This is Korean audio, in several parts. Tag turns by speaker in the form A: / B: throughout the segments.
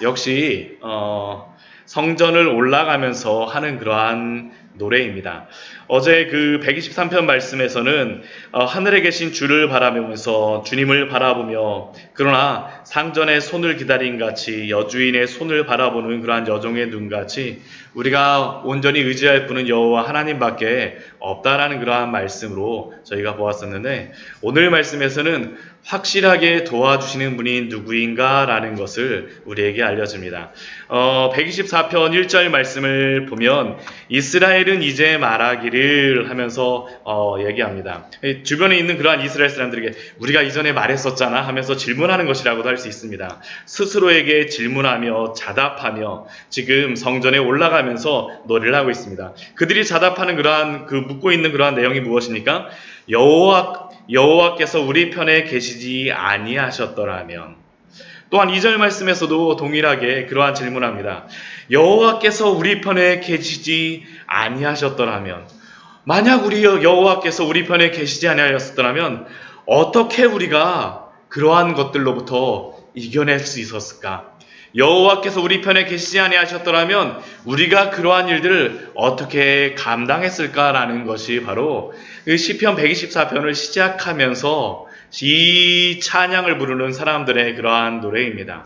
A: 역시 성전을 올라가면서 하는 그러한 노래입니다. 어제 그 123편 말씀에서는 하늘에 계신 주를 바라보면서 주님을 바라보며 그러나 상전의 손을 기다린 같이 여주인의 손을 바라보는 그러한 여종의 눈같이 우리가 온전히 의지할 분은 여호와 하나님밖에 없다라는 그러한 말씀으로 저희가 보았었는데, 오늘 말씀에서는 확실하게 도와주시는 분이 누구인가라는 것을 우리에게 알려줍니다. 124편 1절 말씀을 보면 이스라엘은 이제 말하기를 하면서 얘기합니다. 주변에 있는 그러한 이스라엘 사람들에게 우리가 이전에 말했었잖아 하면서 질문하는 것이라고도 할 수 있습니다. 스스로에게 질문하며 자답하며 지금 성전에 올라가면서 노래를 하고 있습니다. 그들이 자답하는 그러한 묻고 있는 그러한 내용이 무엇입니까? 여호와께서 우리 편에 계시지 아니하셨더라면. 또한 2절 말씀에서도 동일하게 그러한 질문합니다. 여호와께서 우리 편에 계시지 아니하셨더라면, 만약 우리 여호와께서 우리 편에 계시지 아니하셨더라면 어떻게 우리가 그러한 것들로부터 이겨낼 수 있었을까? 여호와께서 우리 편에 계시지 아니하셨더라면 우리가 그러한 일들을 어떻게 감당했을까라는 것이 바로 시편 124편을 시작하면서 이 찬양을 부르는 사람들의 그러한 노래입니다.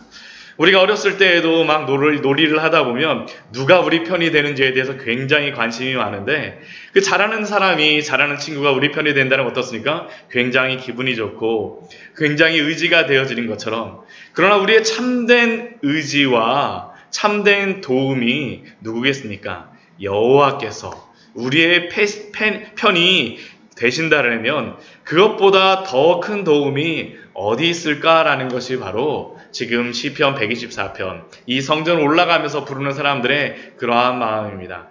A: 우리가 어렸을 때에도 막 놀이를 하다 보면 누가 우리 편이 되는지에 대해서 굉장히 관심이 많은데, 그 잘하는 친구가 우리 편이 된다는 건 어떻습니까? 굉장히 기분이 좋고 굉장히 의지가 되어지는 것처럼, 그러나 우리의 참된 의지와 참된 도움이 누구겠습니까? 여호와께서 우리의 편이 되신다면 그것보다 더 큰 도움이 어디 있을까라는 것이 바로 지금 시편 124편, 이 성전 올라가면서 부르는 사람들의 그러한 마음입니다.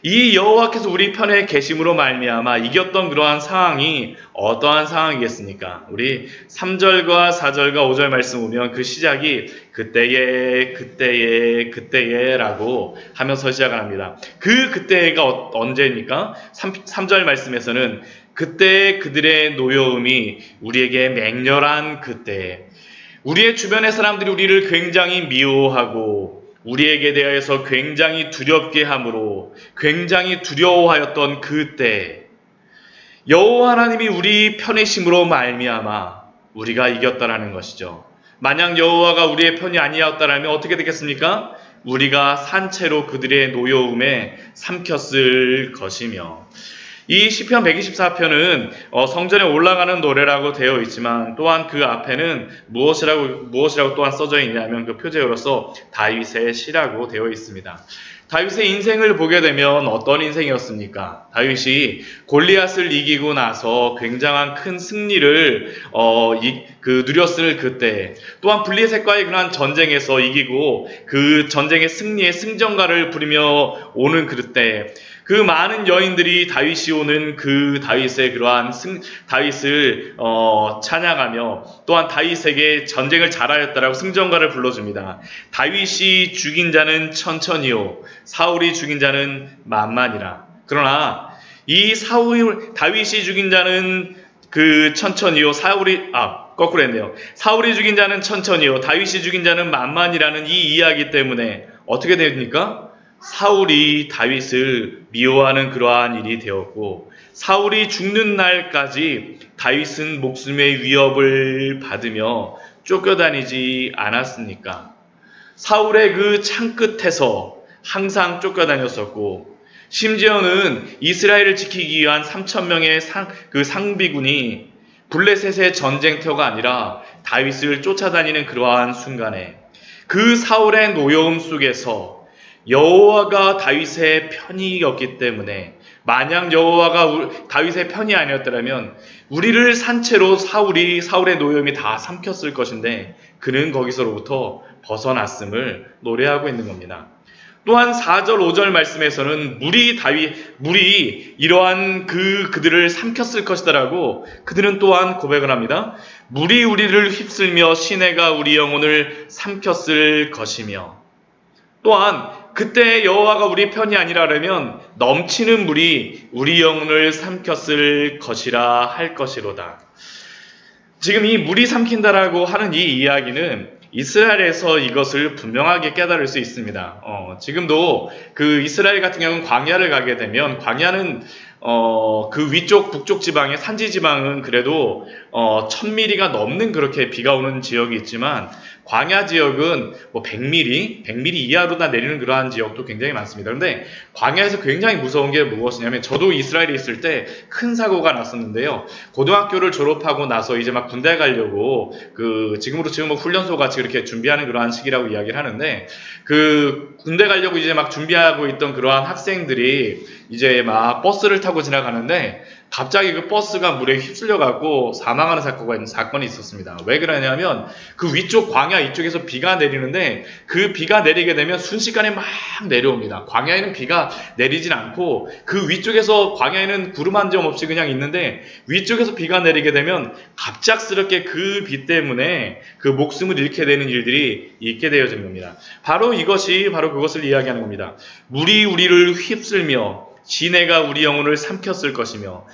A: 이 여호와께서 우리 편에 계심으로 말미암아 이겼던 그러한 상황이 어떠한 상황이겠습니까? 우리 3절과 4절과 5절 말씀 보면 그 시작이 그때에 라고 하면서 시작을 합니다. 그때가 언제입니까? 3절 말씀에서는 그때 그들의 노여움이 우리에게 맹렬한 그때, 우리의 주변의 사람들이 우리를 굉장히 미워하고 우리에게 대하여서 굉장히 두렵게 함으로 굉장히 두려워하였던 그때, 여호와 하나님이 우리 편이심으로 말미암아 우리가 이겼다라는 것이죠. 만약 여호와가 우리의 편이 아니었다면 어떻게 되겠습니까? 우리가 산채로 그들의 노여움에 삼켰을 것이며, 이 시편 124편은 성전에 올라가는 노래라고 되어 있지만 또한 그 앞에는 무엇이라고 또한 써져 있냐면 그 표제어로서 다윗의 시라고 되어 있습니다. 다윗의 인생을 보게 되면 어떤 인생이었습니까? 다윗이 골리앗을 이기고 나서 굉장한 큰 승리를 누렸을 그때, 또한 블레셋과의 그러한 전쟁에서 이기고 그 전쟁의 승리의 승전가를 부리며 오는 그때, 그 많은 여인들이 다윗이 오는 그 다윗의 그러한 다윗을 찬양하며 또한 다윗에게 전쟁을 잘하였다라고 승전가를 불러줍니다. 다윗이 죽인 자는 천천히요 사울이 죽인 자는 만만이라. 그러나 이 다윗이 죽인 자는 그 천천히요 거꾸로 했네요. 사울이 죽인 자는 천천히요 다윗이 죽인 자는 만만이라는 이 이야기 때문에 어떻게 됩니까? 사울이 다윗을 미워하는 그러한 일이 되었고, 사울이 죽는 날까지 다윗은 목숨의 위협을 받으며 쫓겨다니지 않았습니까? 사울의 그 창끝에서 항상 쫓겨다녔었고, 심지어는 이스라엘을 지키기 위한 3,000명의 상비군이 블레셋의 전쟁터가 아니라 다윗을 쫓아다니는 그러한 순간에 그 사울의 노여움 속에서 여호와가 다윗의 편이었기 때문에, 만약 여호와가 다윗의 편이 아니었더라면 우리를 산채로 사울의 노여움이 다 삼켰을 것인데 그는 거기서로부터 벗어났음을 노래하고 있는 겁니다. 또한 4절 5절 말씀에서는 물이 이러한 그들을 삼켰을 것이다라고 그들은 또한 고백을 합니다. 물이 우리를 휩쓸며 시내가 우리 영혼을 삼켰을 것이며, 또한 그때 여호와가 우리 편이 아니라면 넘치는 물이 우리 영혼을 삼켰을 것이라 할 것이로다. 지금 이 물이 삼킨다라고 하는 이 이야기는 이스라엘에서 이것을 분명하게 깨달을 수 있습니다. 지금도 그 이스라엘 같은 경우는 광야를 가게 되면 광야는 그 위쪽 북쪽 지방의 산지 지방은 그래도 1000mm가 넘는 그렇게 비가 오는 지역이 있지만 광야 지역은 뭐 100mm 이하로나 내리는 그러한 지역도 굉장히 많습니다. 그런데 광야에서 굉장히 무서운 게 무엇이냐면 저도 이스라엘에 있을 때 큰 사고가 났었는데요. 고등학교를 졸업하고 나서 이제 막 군대 가려고 지금으로 치면 뭐 훈련소 같이 이렇게 준비하는 그러한 시기라고 이야기를 하는데 그 군대 가려고 이제 막 준비하고 있던 그러한 학생들이 이제 막 버스를 타고 지나가는데 갑자기 그 버스가 물에 휩쓸려갖고 사망하는 사건이 있었습니다. 왜 그러냐면 그 위쪽 광야 이쪽에서 비가 내리는데 그 비가 내리게 되면 순식간에 막 내려옵니다. 광야에는 비가 내리진 않고 그 위쪽에서 광야에는 구름 한 점 없이 그냥 있는데 위쪽에서 비가 내리게 되면 갑작스럽게 그 비 때문에 그 목숨을 잃게 되는 일들이 있게 되어진 겁니다. 바로 그것을 이야기하는 겁니다. 물이 우리를 휩쓸며 시내가 우리 영혼을 삼켰을 것이며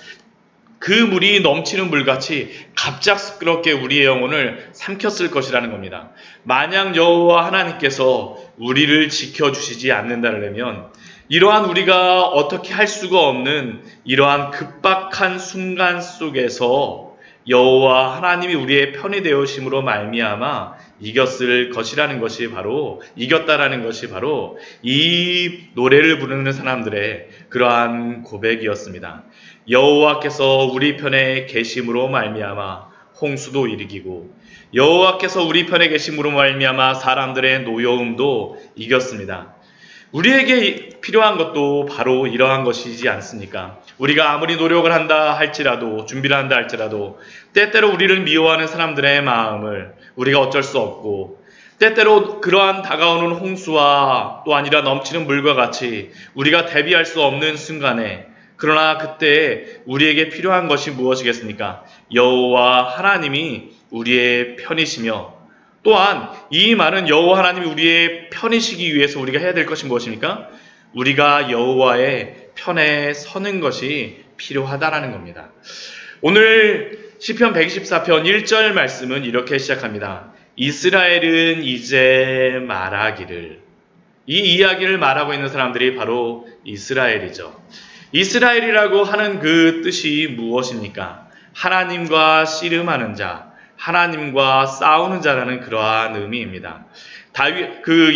A: 그 물이 넘치는 물같이 갑작스럽게 우리의 영혼을 삼켰을 것이라는 겁니다. 만약 여호와 하나님께서 우리를 지켜주시지 않는다면 이러한 우리가 어떻게 할 수가 없는 이러한 급박한 순간 속에서 여호와 하나님이 우리의 편이 되어심으로 말미암아 이겼다라는 것이 바로 이 노래를 부르는 사람들의 그러한 고백이었습니다. 여호와께서 우리 편에 계심으로 말미암아 홍수도 일으키고 여호와께서 우리 편에 계심으로 말미암아 사람들의 노여움도 이겼습니다. 우리에게 필요한 것도 바로 이러한 것이지 않습니까? 우리가 아무리 노력을 한다 할지라도 준비를 한다 할지라도 때때로 우리를 미워하는 사람들의 마음을 우리가 어쩔 수 없고 때때로 그러한 다가오는 홍수와 또 아니라 넘치는 물과 같이 우리가 대비할 수 없는 순간에 그러나 그때 우리에게 필요한 것이 무엇이겠습니까? 여호와 하나님이 우리의 편이시며 또한 이 말은 여호와 하나님이 우리의 편이시기 위해서 우리가 해야 될 것이 무엇입니까? 우리가 여호와의 편에 서는 것이 필요하다라는 겁니다. 오늘 시편 124편 1절 말씀은 이렇게 시작합니다. 이스라엘은 이제 말하기를. 이 이야기를 말하고 있는 사람들이 바로 이스라엘이죠. 이스라엘이라고 하는 그 뜻이 무엇입니까? 하나님과 씨름하는 자, 하나님과 싸우는 자라는 그러한 의미입니다.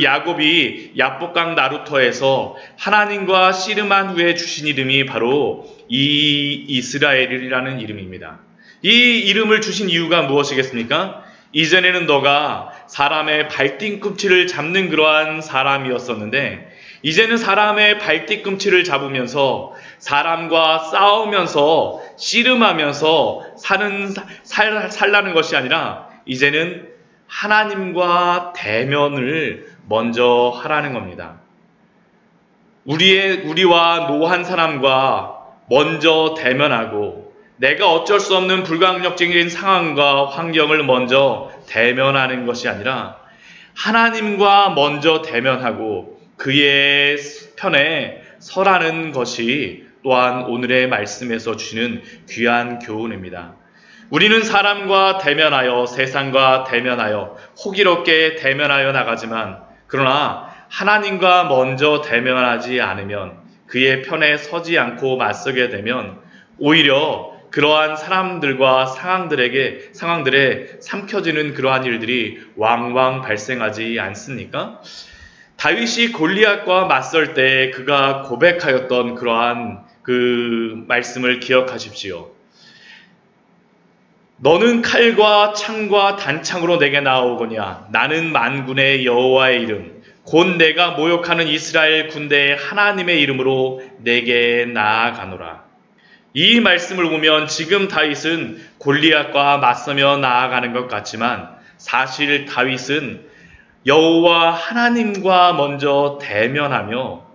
A: 야곱이 야복강 나루터에서 하나님과 씨름한 후에 주신 이름이 바로 이 이스라엘이라는 이름입니다. 이 이름을 주신 이유가 무엇이겠습니까? 이전에는 너가 사람의 발뒤꿈치를 잡는 그러한 사람이었었는데 이제는 사람의 발뒤꿈치를 잡으면서 사람과 싸우면서 씨름하면서 살라는 것이 아니라 이제는 하나님과 대면을 먼저 하라는 겁니다. 우리와 노한 사람과 먼저 대면하고 내가 어쩔 수 없는 불가항력적인 상황과 환경을 먼저 대면하는 것이 아니라 하나님과 먼저 대면하고 그의 편에 서라는 것이 또한 오늘의 말씀에서 주시는 귀한 교훈입니다. 우리는 사람과 대면하여 세상과 대면하여 호기롭게 대면하여 나가지만 그러나 하나님과 먼저 대면하지 않으면 그의 편에 서지 않고 맞서게 되면 오히려 그러한 사람들과 상황들에 삼켜지는 그러한 일들이 왕왕 발생하지 않습니까? 다윗이 골리앗과 맞설 때 그가 고백하였던 그러한 그 말씀을 기억하십시오. 너는 칼과 창과 단창으로 내게 나아오거냐? 나는 만군의 여호와의 이름 곧 내가 모욕하는 이스라엘 군대의 하나님의 이름으로 내게 나아가노라. 이 말씀을 보면 지금 다윗은 골리앗과 맞서며 나아가는 것 같지만 사실 다윗은 여호와 하나님과 먼저 대면하며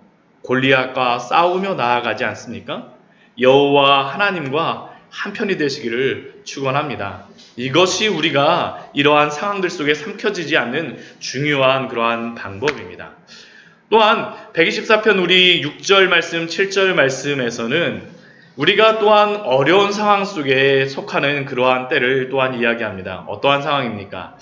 A: 골리앗과 싸우며 나아가지 않습니까? 여호와 하나님과 한편이 되시기를 축원합니다. 이것이 우리가 이러한 상황들 속에 삼켜지지 않는 중요한 그러한 방법입니다. 또한 124편 우리 6절 말씀, 7절 말씀에서는 우리가 또한 어려운 상황 속에 속하는 그러한 때를 또한 이야기합니다. 어떠한 상황입니까?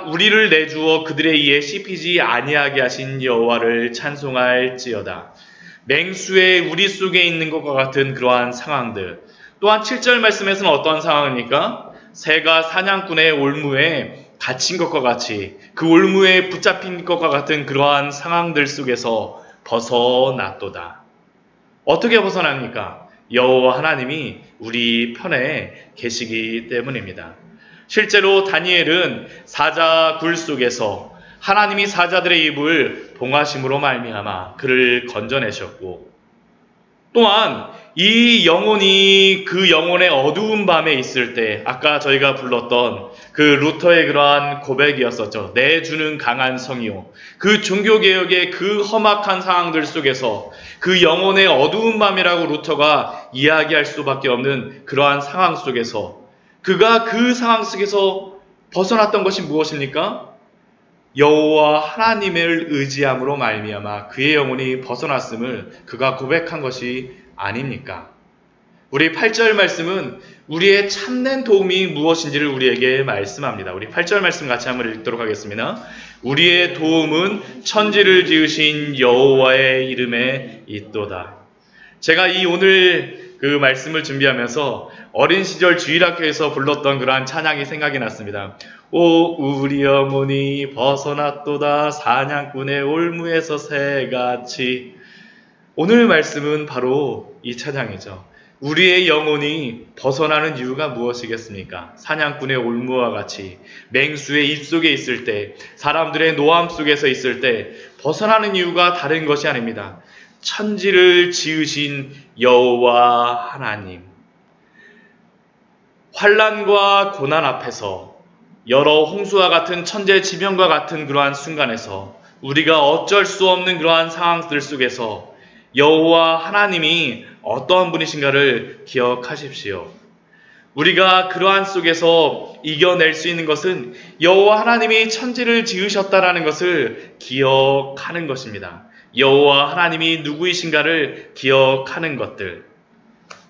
A: 우리를 내주어 그들에 의해 씹히지 아니하게 하신 여호와를 찬송할지어다. 맹수의 우리 속에 있는 것과 같은 그러한 상황들. 또한 7절 말씀에서는 어떤 상황입니까? 새가 사냥꾼의 올무에 갇힌 것과 같이 그 올무에 붙잡힌 것과 같은 그러한 상황들 속에서 벗어났도다. 어떻게 벗어납니까? 여호와 하나님이 우리 편에 계시기 때문입니다. 실제로 다니엘은 사자 굴 속에서 하나님이 사자들의 입을 봉하심으로 말미암아 그를 건져내셨고, 또한 이 영혼이 그 영혼의 어두운 밤에 있을 때 아까 저희가 불렀던 그 루터의 그러한 고백이었었죠. 내주는 강한 성이요. 그 종교개혁의 그 험악한 상황들 속에서 그 영혼의 어두운 밤이라고 루터가 이야기할 수밖에 없는 그러한 상황 속에서 그가 그 상황 속에서 벗어났던 것이 무엇입니까? 여호와 하나님을 의지함으로 말미암아 그의 영혼이 벗어났음을 그가 고백한 것이 아닙니까? 우리 8절 말씀은 우리의 참된 도움이 무엇인지를 우리에게 말씀합니다. 우리 8절 말씀 같이 한번 읽도록 하겠습니다. 우리의 도움은 천지를 지으신 여호와의 이름에 있도다. 제가 이 오늘 그 말씀을 준비하면서 어린 시절 주일학교에서 불렀던 그러한 찬양이 생각이 났습니다. 오 우리 영혼이 벗어났도다 사냥꾼의 올무에서 새같이. 오늘 말씀은 바로 이 찬양이죠. 우리의 영혼이 벗어나는 이유가 무엇이겠습니까? 사냥꾼의 올무와 같이 맹수의 입속에 있을 때, 사람들의 노함 속에서 있을 때 벗어나는 이유가 다른 것이 아닙니다. 천지를 지으신 여호와 하나님, 환난과 고난 앞에서 여러 홍수와 같은 천재지변과 같은 그러한 순간에서 우리가 어쩔 수 없는 그러한 상황들 속에서 여호와 하나님이 어떠한 분이신가를 기억하십시오. 우리가 그러한 속에서 이겨낼 수 있는 것은 여호와 하나님이 천지를 지으셨다라는 것을 기억하는 것입니다. 여호와 하나님이 누구이신가를 기억하는 것들.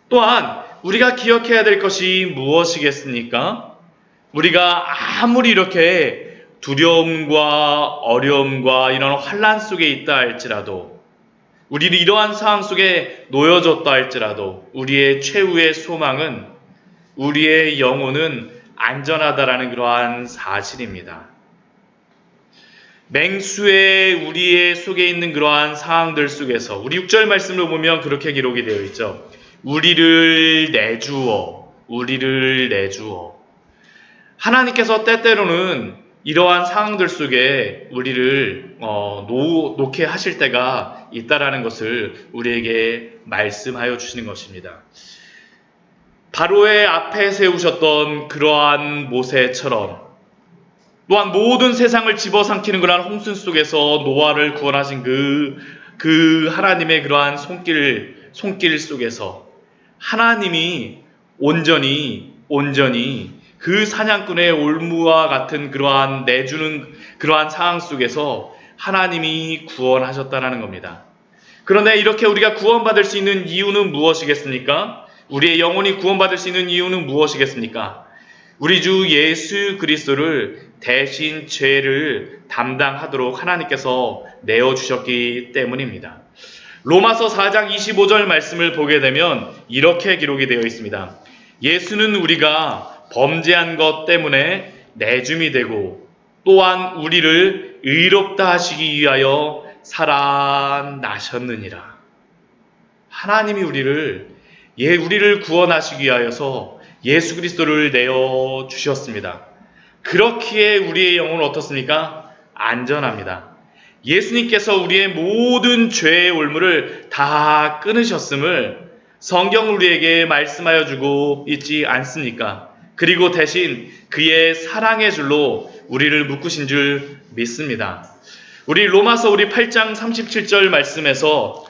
A: 또한 우리가 기억해야 될 것이 무엇이겠습니까? 우리가 아무리 이렇게 두려움과 어려움과 이런 환난 속에 있다 할지라도, 우리는 이러한 상황 속에 놓여졌다 할지라도 우리의 최후의 소망은 우리의 영혼은 안전하다라는 그러한 사실입니다. 맹수의 우리의 속에 있는 그러한 상황들 속에서 우리 6절 말씀을 보면 그렇게 기록이 되어 있죠. 우리를 내주어. 하나님께서 때때로는 이러한 상황들 속에 우리를 놓게 하실 때가 있다라는 것을 우리에게 말씀하여 주시는 것입니다. 바로의 앞에 세우셨던 그러한 모세처럼, 또한 모든 세상을 집어삼키는 그러한 홍수 속에서 노아를 구원하신 그 하나님의 그러한 손길 속에서 하나님이 온전히 그 사냥꾼의 올무와 같은 그러한 내주는 그러한 상황 속에서 하나님이 구원하셨다는 겁니다. 그런데 이렇게 우리가 구원받을 수 있는 이유는 무엇이겠습니까? 우리의 영혼이 구원받을 수 있는 이유는 무엇이겠습니까? 우리 주 예수 그리스도를 대신 죄를 담당하도록 하나님께서 내어주셨기 때문입니다. 로마서 4장 25절 말씀을 보게 되면 이렇게 기록이 되어 있습니다. 예수는 우리가 범죄한 것 때문에 내줌이 되고 또한 우리를 의롭다 하시기 위하여 살아나셨느니라. 하나님이 우리를 구원하시기 위하여서 예수 그리스도를 내어주셨습니다. 그렇기에 우리의 영혼은 어떻습니까? 안전합니다. 예수님께서 우리의 모든 죄의 올무를 다 끊으셨음을 성경은 우리에게 말씀하여 주고 있지 않습니까? 그리고 대신 그의 사랑의 줄로 우리를 묶으신 줄 믿습니다. 우리 로마서 8장 37절 말씀에서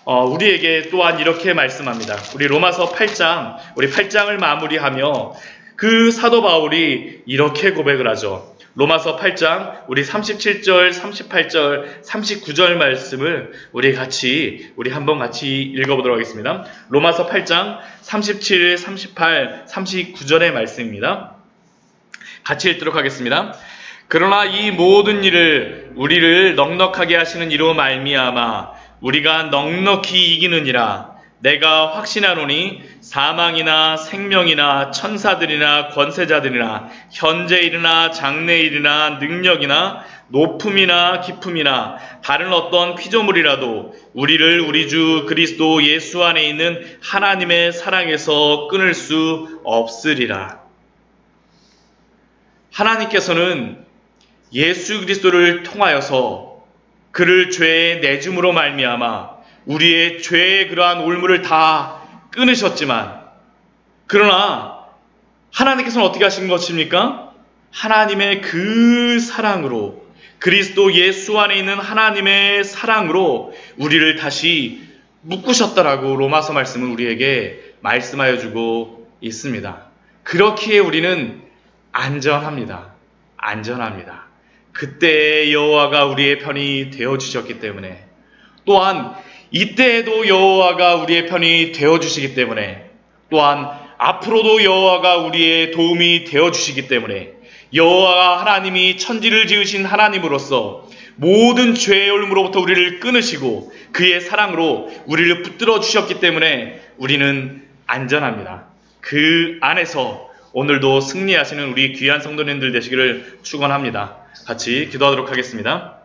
A: 우리에게 또한 이렇게 말씀합니다. 우리 로마서 8장을 마무리하며 그 사도 바울이 이렇게 고백을 하죠. 로마서 8장 우리 37절, 38절, 39절 말씀을 우리 한번 같이 읽어보도록 하겠습니다. 로마서 8장 37, 38, 39절의 말씀입니다. 같이 읽도록 하겠습니다. 그러나 이 모든 일을 우리를 넉넉하게 하시는 이로 말미암아 우리가 넉넉히 이기느니라. 내가 확신하노니 사망이나 생명이나 천사들이나 권세자들이나 현재일이나 장래일이나 능력이나 높음이나 깊음이나 다른 어떤 피조물이라도 우리를 우리 주 그리스도 예수 안에 있는 하나님의 사랑에서 끊을 수 없으리라. 하나님께서는 예수 그리스도를 통하여서 그를 죄의 내줌으로 말미암아 우리의 죄의 그러한 올무를 다 끊으셨지만, 그러나 하나님께서는 어떻게 하신 것입니까? 하나님의 그 사랑으로, 그리스도 예수 안에 있는 하나님의 사랑으로 우리를 다시 묶으셨다라고 로마서 말씀은 우리에게 말씀하여 주고 있습니다. 그렇기에 우리는 안전합니다. 안전합니다. 그때 여호와가 우리의 편이 되어 주셨기 때문에, 또한 이때에도 여호와가 우리의 편이 되어 주시기 때문에, 또한 앞으로도 여호와가 우리의 도움이 되어 주시기 때문에, 여호와 하나님이 천지를 지으신 하나님으로서 모든 죄의 올무로부터 우리를 끊으시고 그의 사랑으로 우리를 붙들어 주셨기 때문에 우리는 안전합니다. 그 안에서 오늘도 승리하시는 우리 귀한 성도님들 되시기를 축원합니다. 같이 기도하도록 하겠습니다.